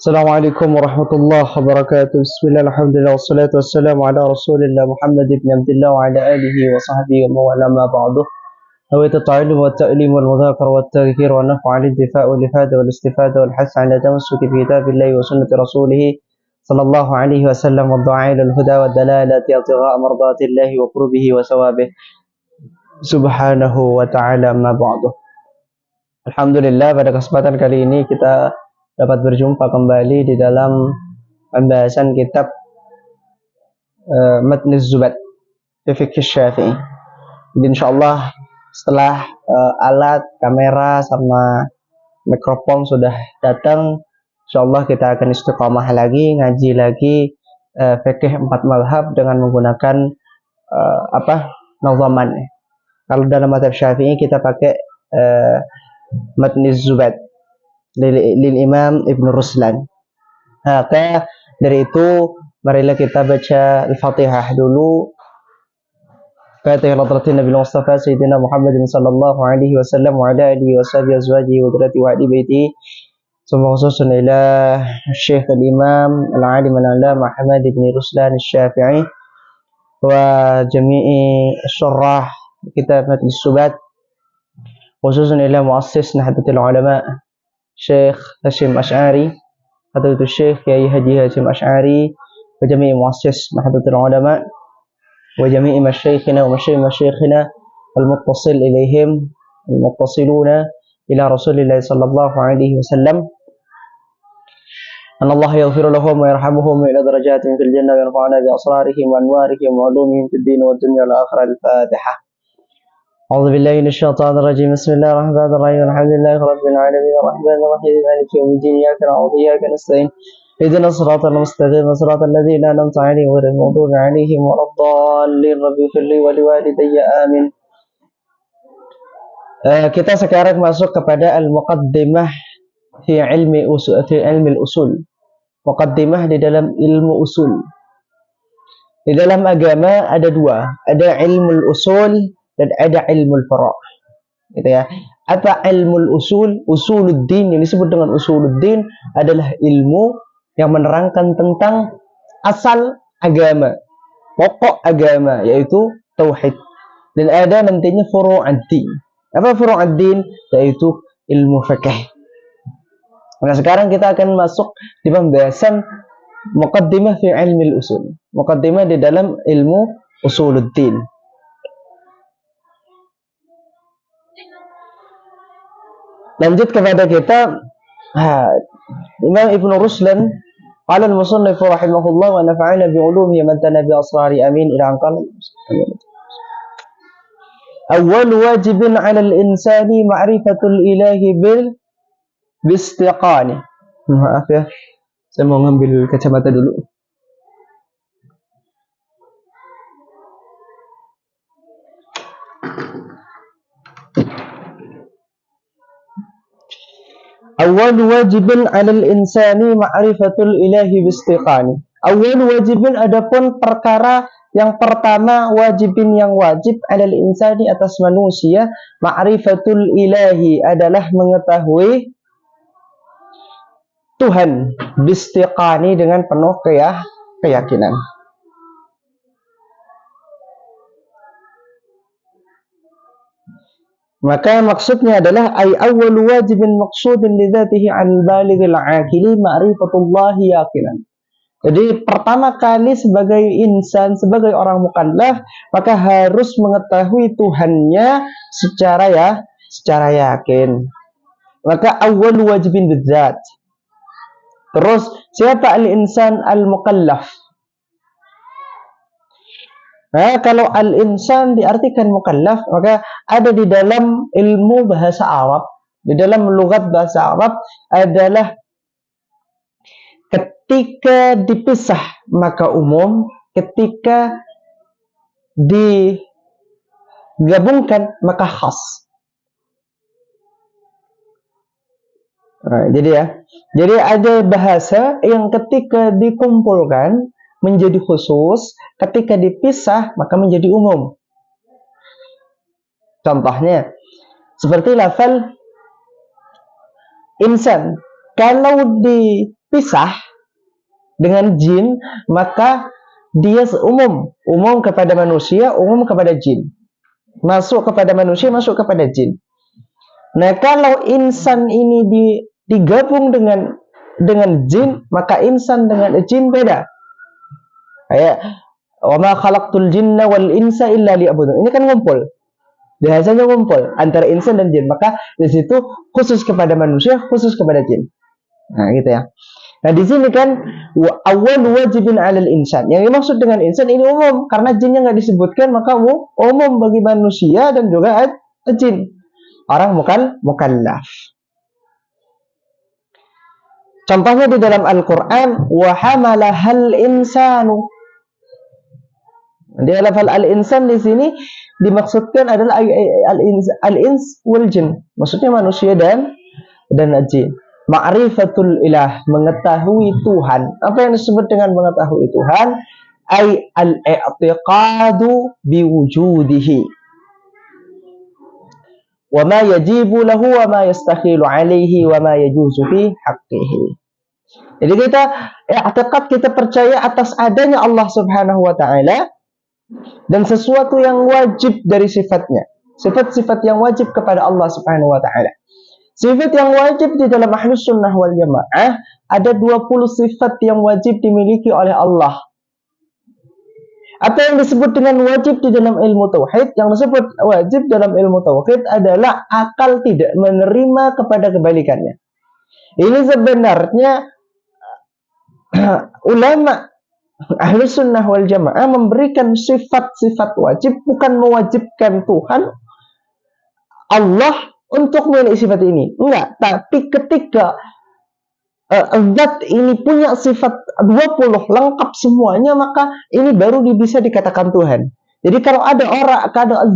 Assalamualaikum warahmatullahi wabarakatuh. Bismillah, alhamdulillah, wassalatu wassalamu ala rasulillah Muhammad ibn Abdullah wa ala alihi wa sahbihi wa mawala ma ba'duh. Hawaitu ta'alim wa ta'lim wal mudhakar wa ta'ghir wa naf'a al-intifa' wal ifada wal istifada wal hath ala tamassuki bi kitabillahi wa sunnati rasulih sallallahu alaihi wasallam wa du'a ila al-huda wa dalalati ibtigha'a mardatillahi wa qurbihi wa sawabih subhanahu wa ta'ala ma ba'duh. Alhamdulillah, pada kesempatan kali ini kita dapat berjumpa kembali di dalam pembahasan kitab Matn Az-Zubat fi Fiqh Syafi'i. Jadi insyaallah setelah alat kamera sama mikrofon sudah datang, insyaallah kita akan istiqamah lagi, ngaji lagi fikih 4 mazhab dengan menggunakan nazaman. Kalau dalam mazhab Syafi'i kita pakai Matn Az-Zubat lil Imam Ibn Ruslan. Maka dari itu marilah kita baca Al-Fatihah dulu. Fatihah hadratin Nabi Mustafa Sayyidina Muhammad sallallahu alaihi wasallam wa ala alihi wa sahbihi azwajihi wa dzurriyyati wa ahli baiti. Summa khususan ila Syekh Al-Imam Al-Alim Al-Allamah Ahmad Ibn Ruslan Asy-Syafi'i wa jami'i syurrah kitab Matn Az-Zubat, khususan ila muassis Nahdlatul Ulama Syekh Hashim Asy'ari, Fadilatul Syekh Kiai Haji Hashim Asy'ari, wa jami'i muassis Nahdlatul Ulama, wa jami'i masyayikhina wa masyayikhina al-muttasil ilaihim al-muttasiluna ila Rasulillah sallallahu alaihi wasallam. An Allah yaghfir lahum wa yarhamuhum wa ila darajatin fil jannah wa yanfa'una bi asrarihim wa anwarihim wa ulumihim fid din wa dunya wal akhirah. Al-Fatihah. أعوذ بالله من الشيطان الرجيم. بسم الله الرحمن الرحيم. الحمد لله رب العالمين الرحمن الرحيم مالك يوم الدين إياك نعبد وإياك نستعين اهدنا الصراط المستقيم صراط الذين أنعمت عليهم غير المغضوب عليهم ولا الضالين رب اغفر لي ولوالدي آمين. Kita sekarang masuk kepada al-muqaddimah fi ilmi usul. Muqaddimah di dalam ilmu usul. Di dalam agama ada dua, ada ilmu usul dan ada ilmu furu', gitu ya. Apa ilmu usul? Usuluddin, yang disebut dengan usuluddin adalah ilmu yang menerangkan tentang asal agama, pokok agama, yaitu tauhid. Dan ada nantinya furu'ad-din. Apa furu'ad-din? Yaitu ilmu fikih. Nah, sekarang kita akan masuk di pembahasan muqaddimah fi ilmi usul. Muqaddimah di dalam ilmu usuluddin. Lanjut kepada kita Imam Ibn Ruslan qala al-musannif rahimahullah wa nafa'ana bi ulumihi man tana bi asrari amin ila an qala awwal wajibin 'ala al-insani ma'rifatul ilahi bil bistiqani. Maaf ya, saya mau ngambil kacamata dulu. Awal wajibin 'alal insani ma'rifatul ilahi bistiqani. Awal wajibin, adapun perkara yang pertama, wajibin yang wajib 'alal insani atas manusia, ma'rifatul ilahi adalah mengetahui Tuhan, bistiqani dengan penuh keyakinan. Maka maksudnya adalah ay awwal wajibin maqsudin li dzatihi al balighil aqili ma'rifatullahi yaqinan. Jadi pertama kali sebagai insan, sebagai orang mukallaf, maka harus mengetahui Tuhannya secara yakin. Maka awwal wajibin bidzat. Terus siapa al-insan al-mukallaf? Nah, kalau al-insan diartikan mukallaf, maka ada di dalam ilmu bahasa Arab, di dalam lughat bahasa Arab adalah ketika dipisah maka umum, ketika digabungkan maka khas. Nah, jadi ada bahasa yang ketika dikumpulkan menjadi khusus, ketika dipisah maka menjadi umum. Contohnya seperti lafal insan, kalau pisah dengan jin, maka dia umum kepada manusia, umum kepada jin. Masuk kepada manusia, masuk kepada jin. Nah, kalau insan ini digabung dengan jin, maka insan dengan jin beda. Kayak wa ma khalaqtul jinna wal insa illa liya'budun. Ini kan ngumpul. Biasanya ngumpul antara insan dan jin. Maka di situ khusus kepada manusia, khusus kepada jin. Nah, gitu ya. Nah, di sini kan awal wajibin 'alal insan. Yang dimaksud dengan insan ini umum karena jinnya nggak disebutkan, maka umum bagi manusia dan juga jin. Orang mukallaf. Contohnya di dalam Al-Qur'an, wa hamalahal insanu. Di lafal al-insan di sini dimaksudkan adalah al-ins wal jin. Maksudnya manusia dan jin. Ma'rifatul ilah, mengetahui Tuhan. Apa yang disebut dengan mengetahui Tuhan? Ay al-i'tiqadu biwujudihi. Wa ma yajibu lahu wa ma yastakhilu alaihi wa ma yajuzu fi haqqihi. Jadi kita i'tiqad, kita percaya atas adanya Allah Subhanahu wa taala dan sesuatu yang wajib dari sifatnya. Sifat-sifat yang wajib kepada Allah Subhanahu wa taala. Sifat yang wajib di dalam Ahlus Sunnah wal Jamaah ada 20 sifat yang wajib dimiliki oleh Allah. Apa yang disebut dengan wajib di dalam ilmu tauhid? Yang disebut wajib dalam ilmu tauhid adalah akal tidak menerima kepada kebalikannya. Ini sebenarnya ulama Ahlus Sunnah wal Jamaah memberikan sifat-sifat wajib, bukan mewajibkan Tuhan Allah untuk memiliki sifat ini. Enggak, tapi ketika zat ini punya sifat 20 lengkap semuanya, maka ini baru bisa dikatakan Tuhan. Jadi kalau ada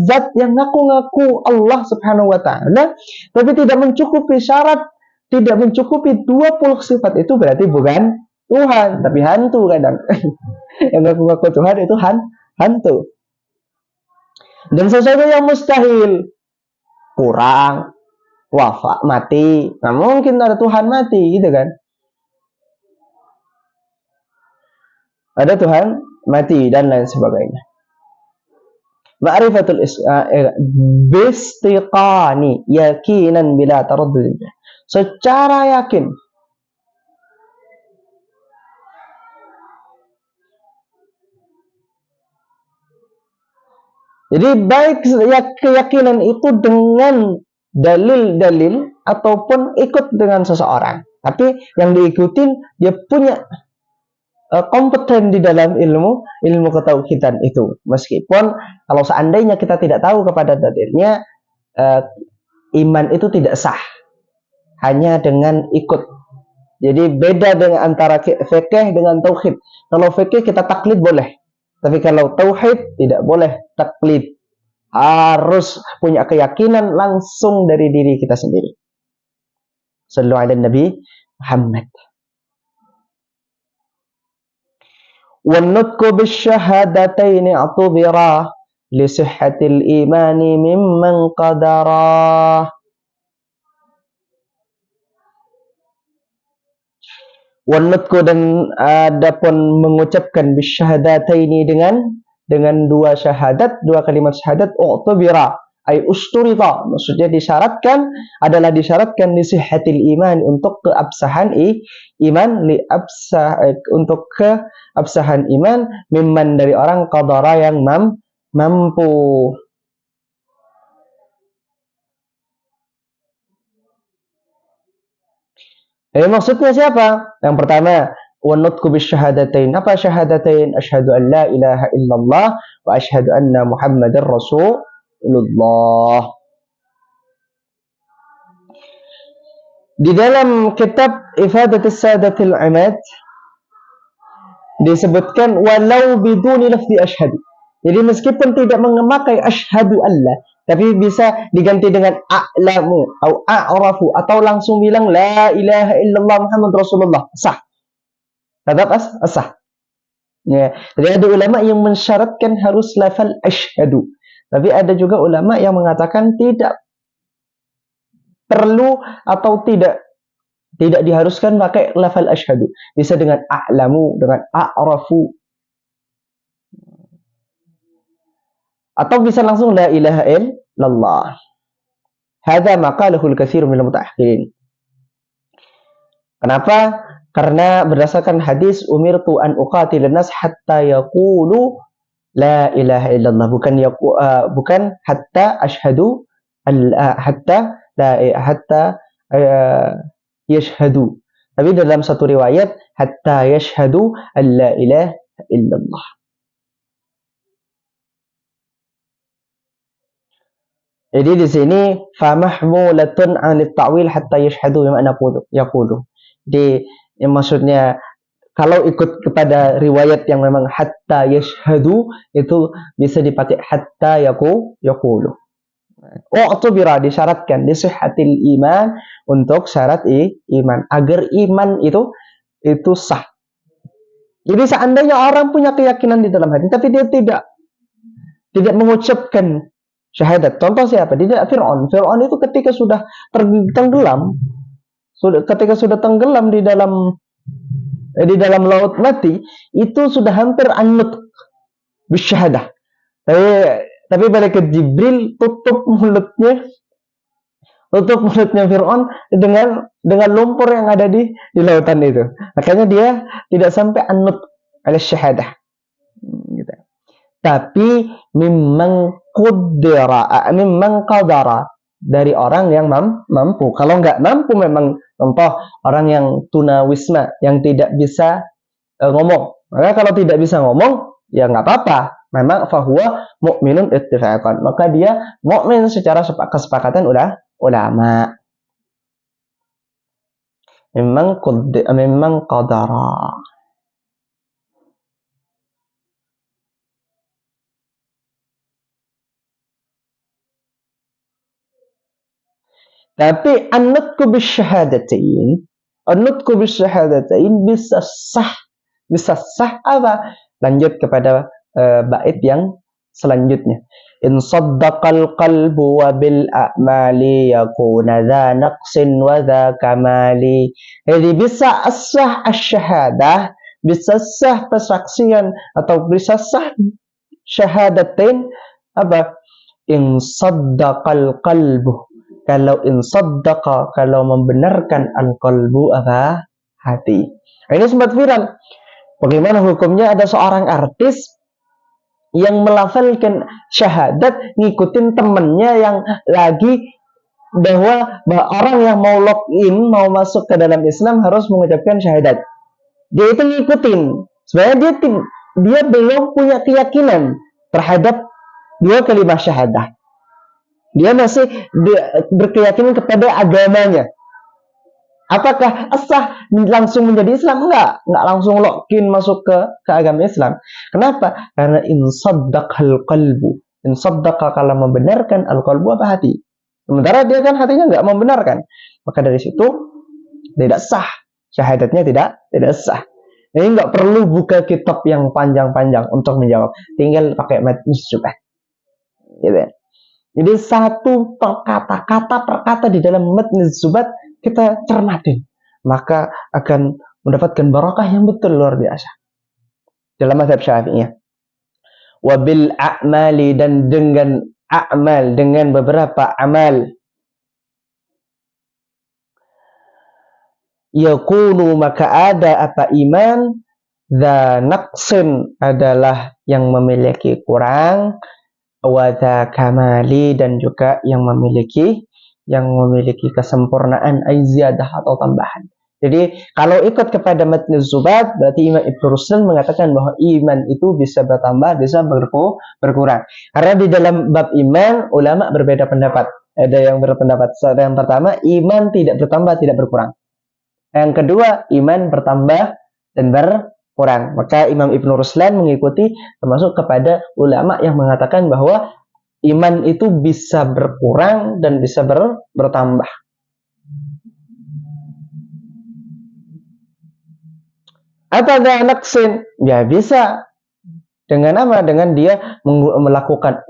zat yang ngaku-ngaku Allah Subhanahu wa taala tapi tidak mencukupi syarat, tidak mencukupi 20 sifat, itu berarti bukan Tuhan, tapi hantu kadang. Yang ngaku-ngaku Tuhan itu hantu. Dan sesuatu yang mustahil, kurang, wafat, mati. Nah, mungkin ada Tuhan mati, gitu kan? Ada Tuhan mati dan lain sebagainya. Ma'rifatul bistiqani yakinan bila taraddud. Secara yakin. Jadi baik keyakinan itu dengan dalil-dalil ataupun ikut dengan seseorang. Tapi yang diikutin dia punya kompeten di dalam ilmu ketauhidan itu. Meskipun kalau seandainya kita tidak tahu kepada dalilnya, iman itu tidak sah hanya dengan ikut. Jadi beda dengan antara fikih dengan tauhid. Kalau fikih kita taklid boleh, tapi kalau tauhid tidak boleh taklid. Harus punya keyakinan langsung dari diri kita sendiri. Sallu ala Nabi Muhammad. وَالنُّطْقُ بِالشَّهَادَتَيْنِ اعْتُبِرَا لِصِحَّةِ الْإِيمَانِ مِمَّنْ قَدَرَا. وَالنُّطْقُ, dan adapun mengucapkan bisyahadataini dengan dua syahadat, dua kalimat syahadat, u'tubira ay usturita, maksudnya disyaratkan li sihhatil iman, untuk keabsahan iman, untuk keabsahan iman, mimman, dari orang, qadara, yang mampu. Jadi maksudnya siapa? Yang pertama, وَالنُّطْقُ بِالشَّهَادَتَيْنِ. Apa syahadatain? Asyhadu an la ilaha illallah wa asyhadu anna Muhammadar Rasulullah. Di dalam kitab Ifadatus Sadatil Imad disebutkan walau biduni lafzi asyhadu. Jadi meskipun tidak memakai asyhadu Allah, tapi bisa diganti dengan a'lamu atau a'rafu, atau langsung bilang la ilaha illallah Muhammad Rasulullah, sah. Tetap sah. Ya. Jadi ada ulama yang mensyaratkan harus lafal asyhadu. Tapi ada juga ulama yang mengatakan tidak perlu atau tidak Tidak diharuskan pakai lafal asyhadu. Bisa dengan a'lamu, dengan a'rafu. Atau bisa langsung la ilaha illallah. Hadza maqalahul katsir minal mutaakhirin. Kenapa? Karena berdasarkan hadis umirtu an uqatilan nas hatta yaqulu la ilaha illallah, bukan hatta asyhadu hatta la hatta yashhadu. Tapi dalam satu riwayat hatta yashhadu an la ilaha illallah. Jadi di sini fa mahmulatun 'anil ta'wil hatta yashhadu yang makna yaqulu. Jadi yang maksudnya kalau ikut kepada riwayat yang memang hatta yashhadu itu bisa dipakai hatta yaqulu. U'tubira disyaratkan di sihhatil iman untuk syarat iman agar iman itu sah. Jadi seandainya orang punya keyakinan di dalam hati tapi dia tidak mengucapkan syahadat. Contoh siapa? Tidak Fir'aun. Fir'aun itu ketika sudah tenggelam, ketika sudah tenggelam di dalam laut mati, itu sudah hampir anut bisyahadah. Tapi malaikat Jibril tutup mulutnya Fir'aun dengan lumpur yang ada di lautan itu. Makanya dia tidak sampai anut ala syahadah. Gitu. Tapi memang qadara dari orang yang mampu. Kalau nggak mampu memang contoh orang yang tunawisma yang tidak bisa ngomong. Maka kalau tidak bisa ngomong ya nggak apa-apa. Memang fahuwa mu'minun ittifaqan. Maka dia mukmin secara kesepakatan ulama. Memang qadara. Tapi an-nutqu bisyahadatain bisa sah apa? Lanjut kepada bait yang selanjutnya. In saddaqal qalbu wa bil a'mali yakuna dha naqsin wa dha kamali. Jadi bisa sah asy-syahadah, bisa sah persaksian atau bisa sah syahadatain apa? In saddaqal qalbu. Kalau insaddaqa, kalau membenarkan al-qalbu apa? Hati. Nah, ini sempat viral. Bagaimana hukumnya ada seorang artis yang melafalkan syahadat ngikutin temennya yang lagi bahwa orang yang mau login, mau masuk ke dalam Islam harus mengucapkan syahadat. Dia itu ngikutin. Sebenarnya dia belum punya keyakinan terhadap dua kalimat syahadah. Dia masih berkeyakinan kepada agamanya. Apakah sah langsung menjadi Islam? Enggak langsung login masuk ke agama Islam. Kenapa? Karena insaddaqal qalbu. Insaddaqa kalau membenarkan al-qalbu apa hati. Sementara dia kan hatinya enggak membenarkan. Maka dari situ tidak sah. Syahadatnya tidak sah. Jadi enggak perlu buka kitab yang panjang-panjang untuk menjawab. Tinggal pakai matnis juga. Gitu. Jadi satu kata per kata di dalam matniz zubat kita cermatin, maka akan mendapatkan barakah yang betul luar biasa. Dalam mazhab Syafi'iyah. Wabil a'mali dan dengan a'mal, dengan beberapa amal. Yakunu maka ada apa iman, dha naqsin adalah yang memiliki kurang, wada kamali dan juga yang memiliki kesempurnaan aiziyadah atau tambahan. Jadi kalau ikut kepada matniz zubat berarti Imam Ibnu Ruslan mengatakan bahwa iman itu bisa bertambah, bisa berkurang. Karena di dalam bab iman ulama berbeda pendapat. Ada yang berpendapat yang pertama iman tidak bertambah, tidak berkurang. Yang kedua iman bertambah dan berkurang. Maka Imam Ibnu Ruslan mengikuti termasuk kepada ulama yang mengatakan bahwa iman itu bisa berkurang dan bisa bertambah. Apa naqsin? Ya bisa. Dengan apa? Dengan dia melakukan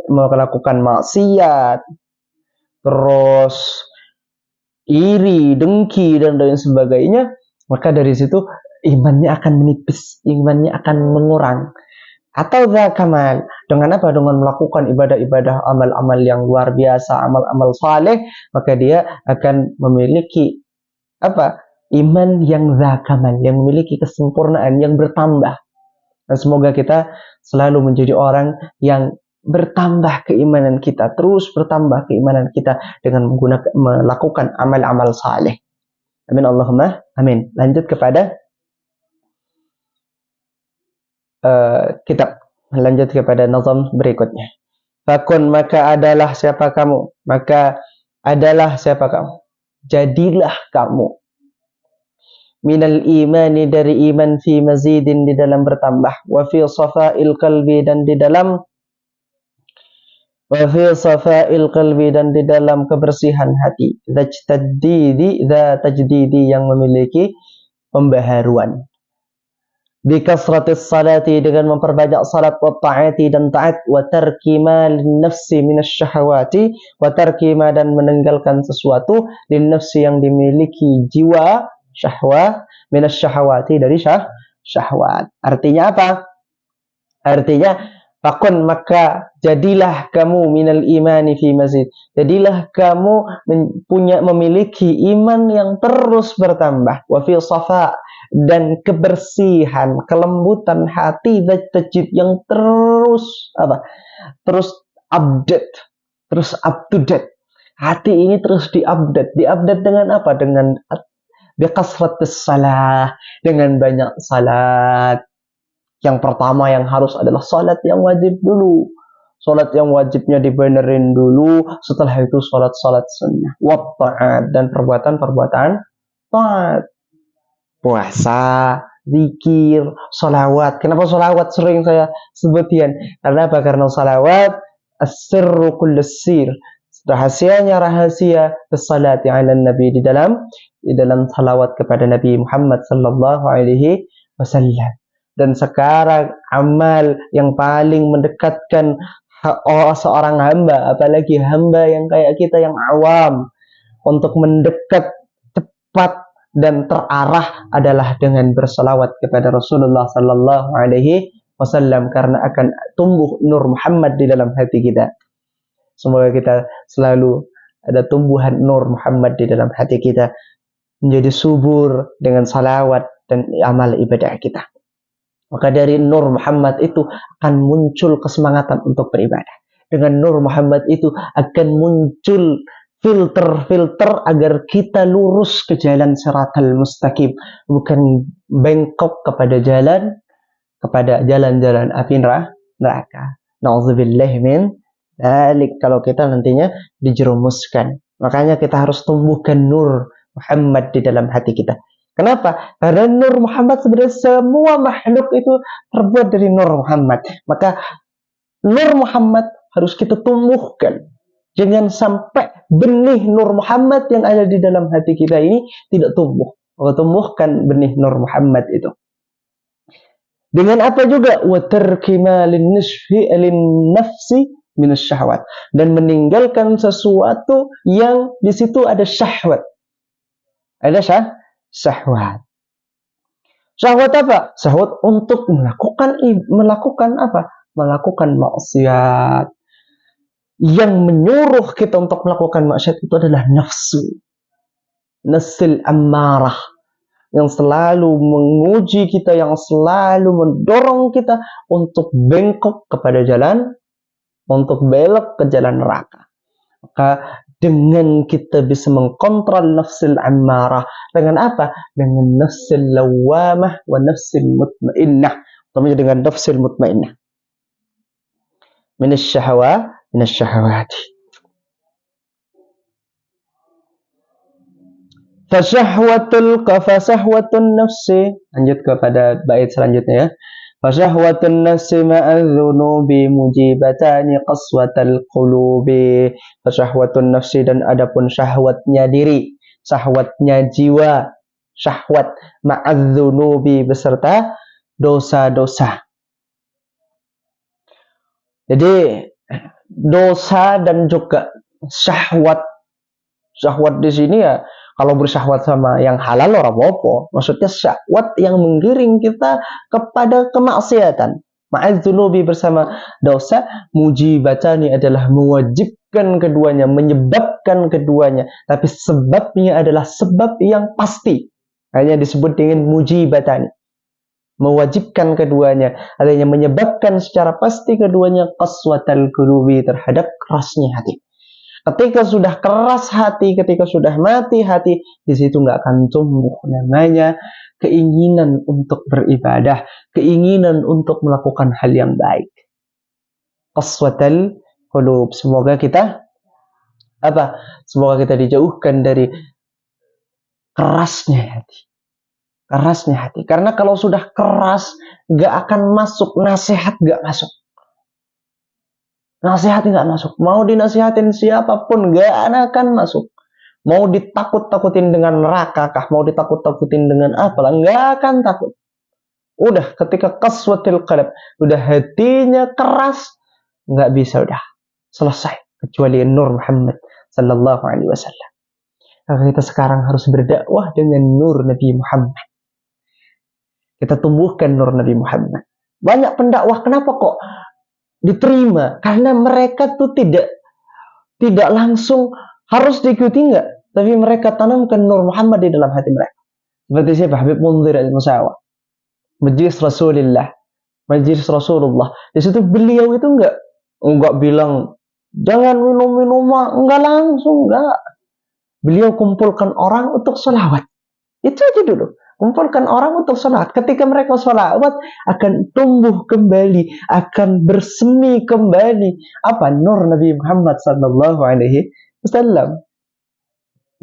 maksiat, terus iri, dengki, dan lain sebagainya, maka dari situ imannya akan menipis, imannya akan mengurang. Atau kamal, dengan apa? Dengan melakukan ibadah-ibadah, amal-amal yang luar biasa, amal-amal saleh, maka dia akan memiliki apa? Iman yang kamal, yang memiliki kesempurnaan, yang bertambah. Dan semoga kita selalu menjadi orang yang bertambah keimanan kita, terus bertambah keimanan kita dengan melakukan amal-amal saleh. Amin Allahumma amin. Lanjut kepada kitab. Lanjut kepada nazam berikutnya. Fakun, maka adalah siapa kamu? Maka adalah siapa kamu? Jadilah kamu. Minal imani, dari iman, fi mazidin, di dalam bertambah. Wa fi safa'il qalbi, dan di dalam kebersihan hati. Tajdidi, yang memiliki pembaharuan. Bi kasratis salati, dengan memperbanyak salat, wa ta'ati, dan taat, wa tarki ma lin nafsi minasyahawati, wa tarki ma, dan meninggalkan sesuatu, lin nafsi, yang dimiliki jiwa, syahwat, minasyahawati, dari syahwat. Artinya apa? Artinya fakun, maka jadilah kamu, minal imani fi mazid, jadilah kamu memiliki iman yang terus bertambah, wa fi safa, dan kebersihan, kelembutan hati, tajid, yang terus apa? Terus update, terus up to date. Hati ini terus diupdate. Diupdate dengan apa? Dengan biqasratis salah, dengan banyak salat. Yang pertama yang harus adalah salat yang wajib dulu. Salat yang wajibnya dibenerin dulu, setelah itu salat-salat sunnah, wa ta'at, dan perbuatan-perbuatan taat. Puasa, zikir, salawat. Kenapa salawat sering saya sebutkan? Karena apa? Karena salawat as-sirru kullus sir. Rahasianya rahasia as-salati 'ala nabi, di dalam salawat kepada Nabi Muhammad sallallahu alaihi wasallam. Dan sekarang amal yang paling mendekatkan seorang hamba, apalagi hamba yang kayak kita yang awam, untuk mendekat cepat dan terarah adalah dengan bersalawat kepada Rasulullah sallallahu alaihi wasallam, karena akan tumbuh nur Muhammad di dalam hati kita. Semoga kita selalu ada tumbuhan nur Muhammad di dalam hati kita, menjadi subur dengan salawat dan amal ibadah kita. Maka dari nur Muhammad itu akan muncul kesemangatan untuk beribadah. Dengan nur Muhammad itu akan muncul filter-filter agar kita lurus ke jalan siratal mustaqim, bukan bengkok kepada jalan-jalan api neraka. Nauzubillah min dzalik, kalau kita nantinya dijerumuskan. Makanya kita harus tumbuhkan nur Muhammad di dalam hati kita. Kenapa? Karena nur Muhammad, sebenarnya semua makhluk itu terbuat dari nur Muhammad. Maka nur Muhammad harus kita tumbuhkan. Jangan sampai benih nur Muhammad yang ada di dalam hati kita ini tidak tumbuh. Maka tumbuhkan benih nur Muhammad itu. Dengan apa juga? Wa tarki ma lin nafsi minasyahwat, dan meninggalkan sesuatu yang di situ ada syahwat. Ada syahwat. Syahwat apa? Syahwat untuk melakukan apa? Melakukan maksiat. Yang menyuruh kita untuk melakukan maksiat itu adalah nafsu. Nafsul ammarah, yang selalu menguji kita, yang selalu mendorong kita untuk bengkok kepada jalan, untuk belok ke jalan neraka. Maka dengan kita bisa mengkontrol nafsul ammarah, dengan apa? Dengan nafsul lawamah wa nafsul mutmainnah, terutama dengan nafsul mutmainnah minasyahawati. Fasahwatun nafsi. Lanjut kepada bait selanjutnya ya. Fasyahwatun nafsi ma'adzunubi mujibatani qaswatal qulubi. Fasyahwatun nafsi, dan adapun syahwatnya diri, syahwatnya jiwa, syahwat ma'adzunubi, beserta dosa-dosa. Jadi dosa dan juga syahwat Syahwat di sini ya kalau bersyahwat sama yang halal ora apa-apa. Maksudnya syahwat yang menggiring kita kepada kemaksiatan. Ma'adzunubi bersama dosa, mujibatani adalah mewajibkan keduanya, menyebabkan keduanya. Tapi sebabnya adalah sebab yang pasti. Hanya disebut dengan mujibatani. Mewajibkan keduanya, adanya menyebabkan secara pasti keduanya qaswatal qulubi, terhadap kerasnya hati. Ketika sudah keras hati, ketika sudah mati hati, di situ nggak akan tumbuh namanya keinginan untuk beribadah, keinginan untuk melakukan hal yang baik. Qaswatal qulub. Semoga kita Semoga kita dijauhkan dari kerasnya hati. Kerasnya hati. Karena kalau sudah keras, nggak akan masuk nasihat, nggak masuk. Nasihat nggak masuk. Mau dinasihatin siapapun nggak akan masuk. Mau ditakut-takutin dengan neraka kah? Mau ditakut-takutin dengan apalah? Nggak akan takut. Udah ketika qaswatil qalb, udah hatinya keras, nggak bisa, udah selesai. Kecuali Nur Muhammad sallallahu alaihi wasallam. Maka kita sekarang harus berdakwah dengan Nur Nabi Muhammad. Kita tumbuhkan Nur Nabi Muhammad. Banyak pendakwah kenapa kok diterima? Karena mereka tuh tidak langsung harus diikuti, enggak, tapi mereka tanamkan Nur Muhammad di dalam hati mereka. Seperti siapa? Habib Munzir al-Musawa, Majlis Rasulullah, Majlis Rasulullah. Di situ beliau itu enggak bilang jangan minum minuman, enggak langsung, enggak. Beliau kumpulkan orang untuk sholawat. Itu aja dulu. Kumpulkan orang untuk sholat. Ketika mereka sholat, akan tumbuh kembali, akan bersemi kembali apa? Nur Nabi Muhammad sallallahu alaihi wasallam.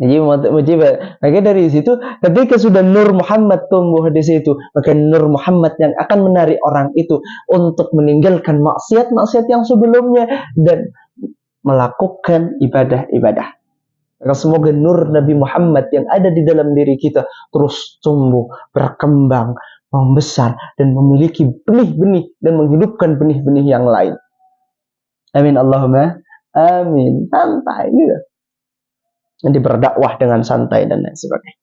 Jadi maka dari situ, ketika sudah Nur Muhammad tumbuh di situ, maka Nur Muhammad yang akan menarik orang itu untuk meninggalkan maksiat-maksiat yang sebelumnya dan melakukan ibadah-ibadah. Maka semoga Nur Nabi Muhammad yang ada di dalam diri kita terus tumbuh, berkembang, membesar, dan memiliki benih-benih dan menghidupkan benih-benih yang lain. Amin Allahumma amin. Santai gitu. Nanti berdakwah dengan santai dan lain sebagainya.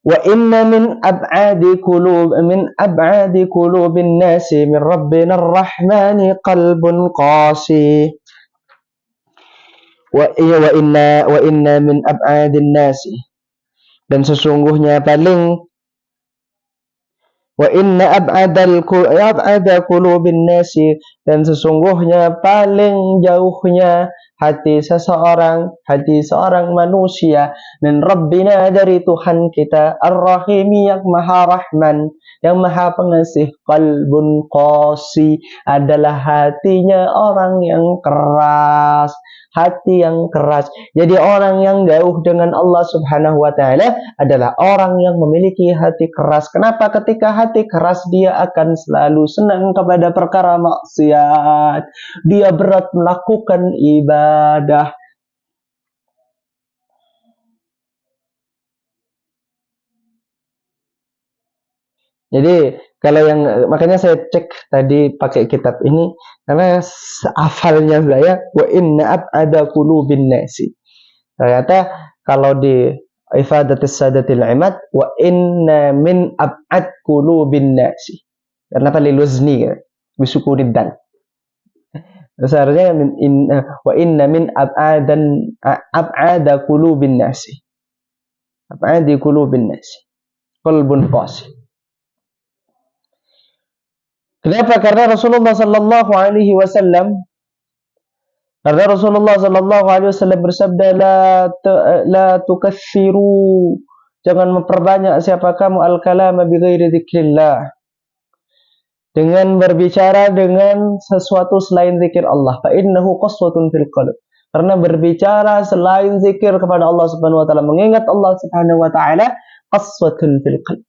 Wa inna min ab'adi qulubin nasi min rabbina ar-rahmani qalbun qasi. Wa inna min ab'adin nasi, dan sesungguhnya paling wa inna ab'ada qulubin nasi, dan sesungguhnya paling jauhnya hati seorang manusia min Rabbina, dari Tuhan kita, Ar-Rahimi, yang Maha Rahman, yang Maha Pengasih, qalbun qasi, adalah hatinya orang yang keras. Hati yang keras. Jadi orang yang jauh dengan Allah Subhanahu wa taala adalah orang yang memiliki hati keras. Kenapa? Ketika hati keras, dia akan selalu senang kepada perkara maksiat. Dia berat melakukan ibadah. Jadi kalau yang, makanya saya cek tadi pakai kitab ini karena hafalnya saya, wa inna ab'ada qulubin nasi. Ternyata kalau di Ifadatus Sadatil Imad, wa inna min ab'ad qulubin nasi. Karena palil wazni kan, bisukunid dan. Seharusnya wa inna min ab'ada qulubin nasi. Ab'adi qulubin nasi. Qalbun qasi. Kenapa? Karena Rasulullah sallallahu alaihi wasallam bersabda, la tukatsiru, jangan memperbanyak siapa kamu al-kalama bi ghairi dzikrillah, dengan berbicara dengan sesuatu selain zikir Allah. Fa innahu qaswatun fil qalb, karena berbicara selain zikir kepada Allah Subhanahu wa taala, mengingat Allah Subhanahu wa taala, qaswatun fil qalb,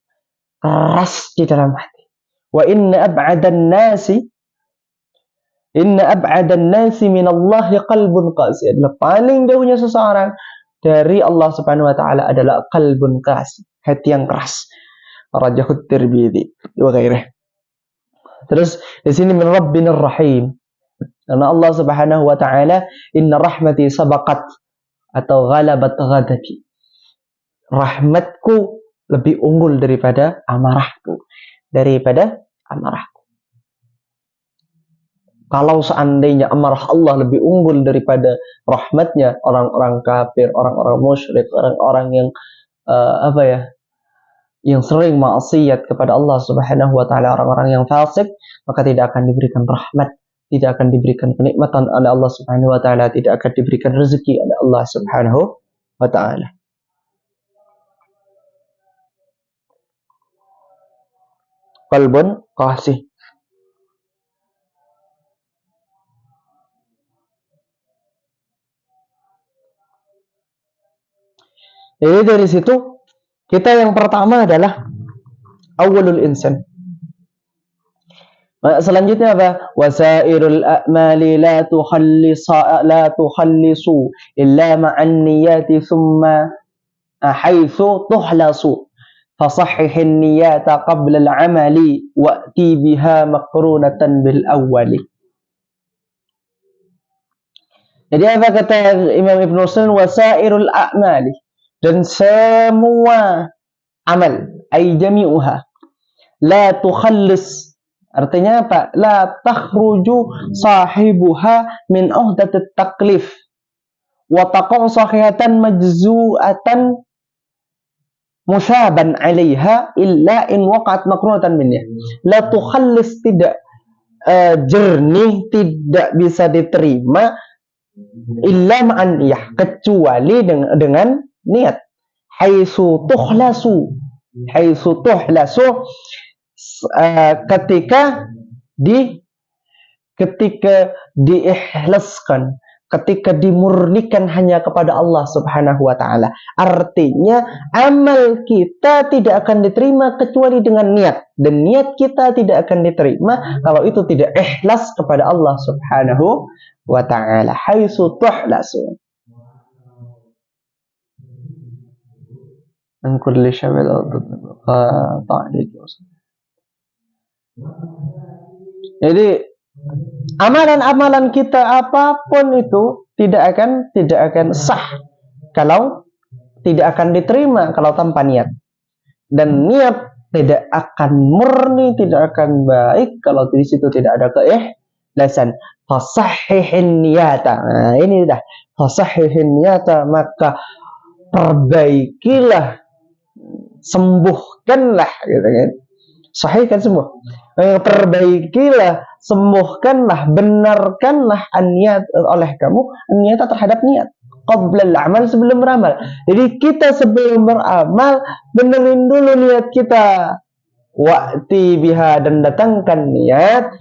keras di dalam hati. Wa inna ab'adan nasi minallahi qalbun qasi, adalah paling jauhnya seseorang dari Allah Subhanahu wa taala adalah qalbun qasi, hati yang keras. Rajahu Tirmidzi wa ghairihi. Terus di sini min Rabbinir Rahim, karena Allah Subhanahu wa taala, inna rahmati sabaqat atau ghalabat ghadabi. Rahmatku lebih unggul daripada amarahku. Kalau seandainya amarah Allah lebih unggul daripada rahmatnya, orang-orang kafir, orang-orang musyrik, orang-orang yang yang sering maksiat kepada Allah Subhanahu wa taala, orang-orang yang fasik, maka tidak akan diberikan rahmat, tidak akan diberikan kenikmatan oleh Allah Subhanahu wa taala, tidak akan diberikan rezeki oleh Allah Subhanahu wa taala. Qalbun qasih. Jadi dari situ kita yang pertama adalah awalul insan. Selanjutnya apa? Wasairul a'mali la tukhallisu illa ma'an niyati thumma haitsu tuhlasu. Fasahhihin niyata qabla al-'amali wa'ti biha maqrunatan bil awwali. Jadi apa kata Imam Ibn Ruslan? Wasairul a'mali, dan semua amal, ay jami'uha, la tukhallis, artinya apa? La takhruju sahibuha min uhdatit taklif wa taqa'u sahihatan majzu'atan musyaban 'alaiha illa in waqa'at maqrunatan minha. La tukhallis, tidak jernih, tidak bisa diterima, illa ma'an niyah, kecuali dengan niat. Haitsu tuhlasu, ketika diikhlaskan, ketika dimurnikan hanya kepada Allah Subhanahu wa taala. Artinya amal kita tidak akan diterima kecuali dengan niat, dan niat kita tidak akan diterima kalau itu tidak ikhlas kepada Allah Subhanahu wa taala. Haitsu tuhlasu an kulli syai'in Jadi amalan-amalan kita apapun itu tidak akan sah kalau tidak akan diterima kalau tanpa niat, dan niat tidak akan murni, tidak akan baik kalau di situ tidak ada keikhlasan. Fasahhihin niyata. Nah, ini dah fasahhihin niyata, maka perbaikilah, sembuhkanlah, gitu kan. Sahih kan sembuh. Perbaikilah, sembuhkanlah, benarkanlah niat oleh kamu, niat terhadap niat. Qablal amal, sebelum beramal. Jadi kita sebelum beramal benerin dulu niat kita. Wa'ti biha, dan datangkan niat,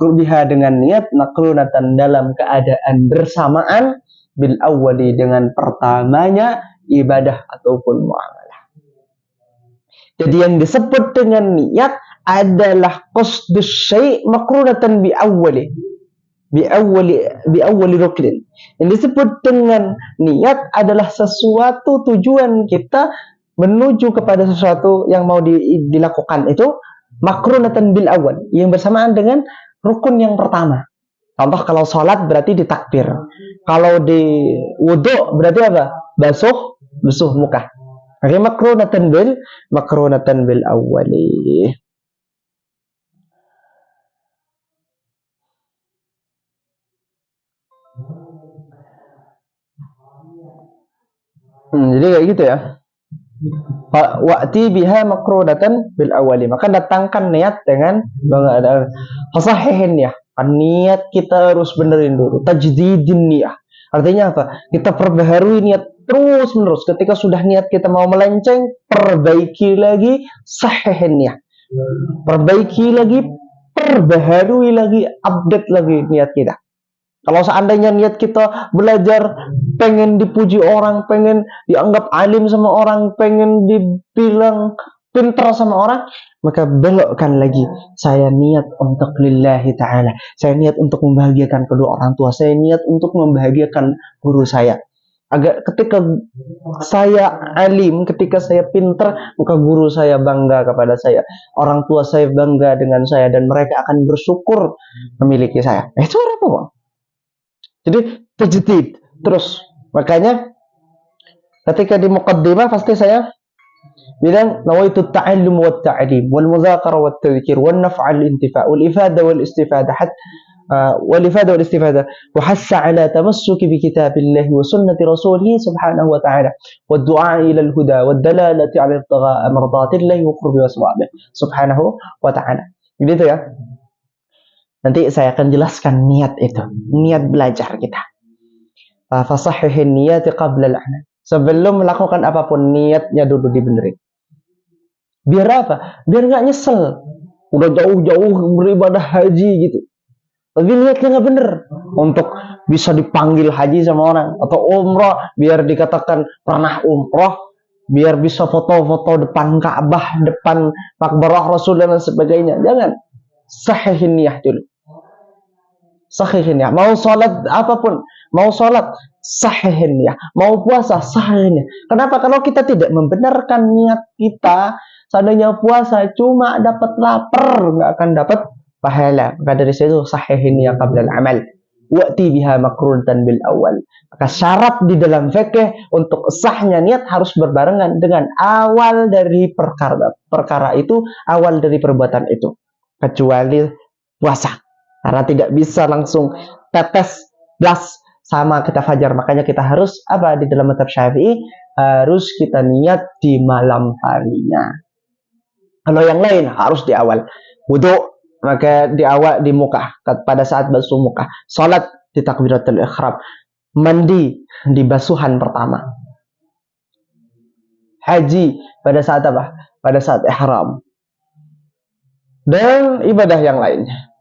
biha dengan niat, makrunatan, dalam keadaan bersamaan, bil awwali, dengan pertamanya ibadah ataupun muamalah. Jadi yang disebut dengan niat adalah qasdus syai' makrunatan bi awwali ruknin. Yang disebut dengan niat adalah sesuatu tujuan kita menuju kepada sesuatu yang mau dilakukan itu makrunatan bil awwal, yang bersamaan dengan rukun yang pertama. Contoh, kalau sholat berarti ditakbir, kalau di wudu berarti apa? Basuh muka. Oke, makrunatan bil awwali. Jadi kayak gitu ya. Wa'ti biha makrunatan bil awwali, maka datangkan niat dengan ada fasahihin ya. Niat kita harus benerin dulu. Tajdidin niyah. Artinya apa? Kita perbaharui niat terus menerus. Ketika sudah niat kita mau melenceng, perbaiki lagi, sahihin niyah. Perbaiki lagi, perbaharui lagi, update lagi niat kita. Kalau seandainya niat kita belajar, pengen dipuji orang, pengen dianggap alim sama orang, pengen dibilang pintar sama orang, maka belokkan lagi. Saya niat untuk lillahi ta'ala. Saya niat untuk membahagiakan kedua orang tua. Saya niat untuk membahagiakan guru saya. Agar ketika saya alim, ketika saya pintar, maka guru saya bangga kepada saya. Orang tua saya bangga dengan saya, dan mereka akan bersyukur memiliki saya. Itu apa, Bang? Jadi tajdid terus Makanya ketika di muqaddimah pasti saya bilang nawaitu ta'allum wa ta'lim wal muzakara wa tadhkir wan naf'al intifa wal ifada wal istifada والإفادة والاستفادة وحث على تمسك بكتاب الله وسنة رسوله سبحانه وتعالى والدعاء إلى الهدى والدلالة على ابتغاء مرضات الله وقرب وصوابه سبحانه وتعالى. Gitu ya. Nanti saya akan jelaskan niat itu, niat belajar kita. Fasahhihin niyati qabla al-amal. Sebelum melakukan apapun niatnya dulu dibenerin. Biar apa? Biar nggak nyesel. Udah jauh-jauh beribadah haji gitu. Tapi niatnya nggak bener untuk bisa dipanggil haji sama orang atau umroh biar dikatakan pernah umroh, biar bisa foto-foto depan Ka'bah, depan makbarah Rasul dan sebagainya. Jangan, sahihin niat dulu. Sahihin niat. Mau sholat apapun, mau sholat sahihin niat, mau puasa sahihin niat. Kenapa? Kalau kita tidak membenarkan niat kita, seandainya puasa cuma dapat lapar, nggak akan dapat pahala. Maka dari situ sahihin ya qabla al-amal wa'ti biha makrunatan bil awal. Maka syarat di dalam fikih untuk sahnya niat harus berbarengan dengan awal dari perkara itu, awal dari perbuatan itu, kecuali puasa, karena tidak bisa langsung tetes blas sama kita fajar. Makanya kita harus apa di dalam mazhab Syafi'i, harus kita niat di malam harinya. Kalau yang lain harus di awal. Wudu maka di awal di muka pada saat basuh muka, salat di takbiratul ihram, mandi di basuhan pertama, haji pada saat apa? Pada saat ihram, dan ibadah yang lainnya.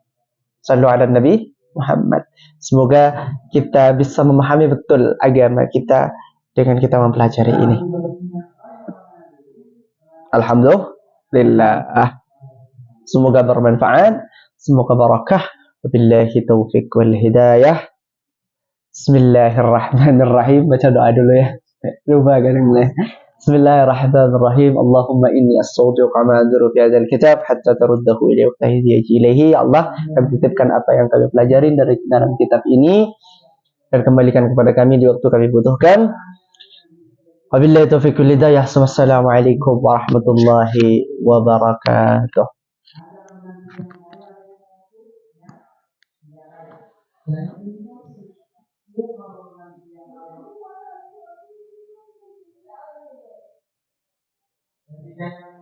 Sallu ala Nabi Muhammad. Semoga kita bisa memahami betul agama kita dengan kita mempelajari ini. Alhamdulillah. Semoga bermanfaat, semoga barakah. Wabillahi taufiq wal hidayah. Bismillahirrahmanirrahim. Baca doa dulu ya. Lupa kadang lah. Bismillahirrahmanirrahim. Allahumma inni astaudiuka ma anzuru fi hadzal kitab hatta taruddahu ilayhi wa tahdiyaji ilaihi. Ya Allah, kami titipkan apa yang kami pelajari dari dalam kitab ini dan kembalikan kepada kami di waktu kami butuhkan. Wabillahi taufiq wal hidayah. Wassalamualaikum warahmatullahi wabarakatuh. Thank you.